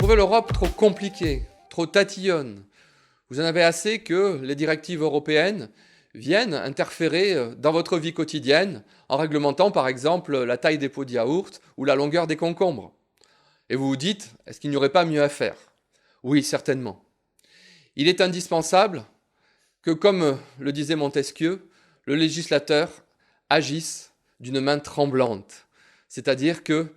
trouvez l'Europe trop compliquée, trop tatillonne. Vous en avez assez que les directives européennes viennent interférer dans votre vie quotidienne en réglementant par exemple la taille des pots de yaourt ou la longueur des concombres. Et vous vous dites, est-ce qu'il n'y aurait pas mieux à faire? Oui, certainement. Il est indispensable que, comme le disait Montesquieu, le législateur agisse d'une main tremblante, c'est-à-dire qu'il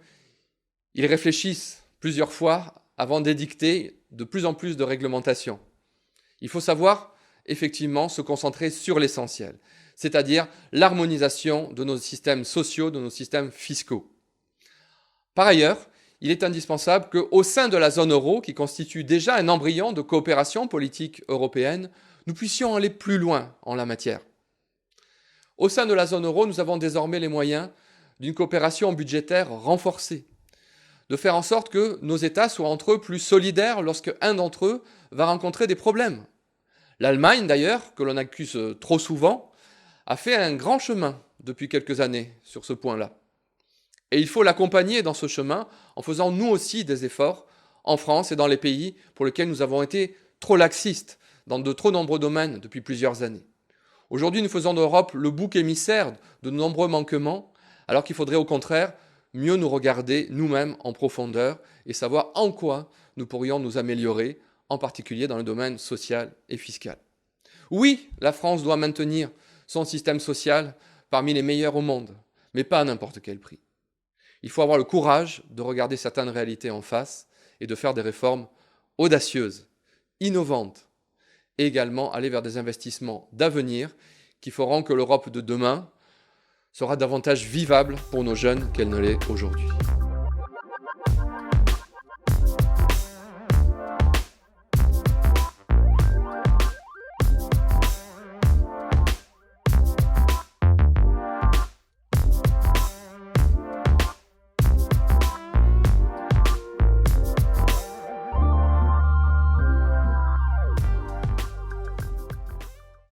réfléchisse plusieurs fois avant d'édicter de plus en plus de réglementations. Il faut savoir effectivement se concentrer sur l'essentiel, c'est-à-dire l'harmonisation de nos systèmes sociaux, de nos systèmes fiscaux. Par ailleurs, il est indispensable qu'au sein de la zone euro, qui constitue déjà un embryon de coopération politique européenne, nous puissions aller plus loin en la matière. Au sein de la zone euro, nous avons désormais les moyens d'une coopération budgétaire renforcée, de faire en sorte que nos États soient entre eux plus solidaires lorsque un d'entre eux va rencontrer des problèmes. L'Allemagne, d'ailleurs, que l'on accuse trop souvent, a fait un grand chemin depuis quelques années sur ce point-là. Et il faut l'accompagner dans ce chemin en faisant nous aussi des efforts en France et dans les pays pour lesquels nous avons été trop laxistes dans de trop nombreux domaines depuis plusieurs années. Aujourd'hui, nous faisons d'Europe le bouc émissaire de nombreux manquements, alors qu'il faudrait au contraire mieux nous regarder nous-mêmes en profondeur et savoir en quoi nous pourrions nous améliorer, en particulier dans le domaine social et fiscal. Oui, la France doit maintenir son système social parmi les meilleurs au monde, mais pas à n'importe quel prix. Il faut avoir le courage de regarder certaines réalités en face et de faire des réformes audacieuses, innovantes, et également aller vers des investissements d'avenir qui feront que l'Europe de demain sera davantage vivable pour nos jeunes qu'elle ne l'est aujourd'hui.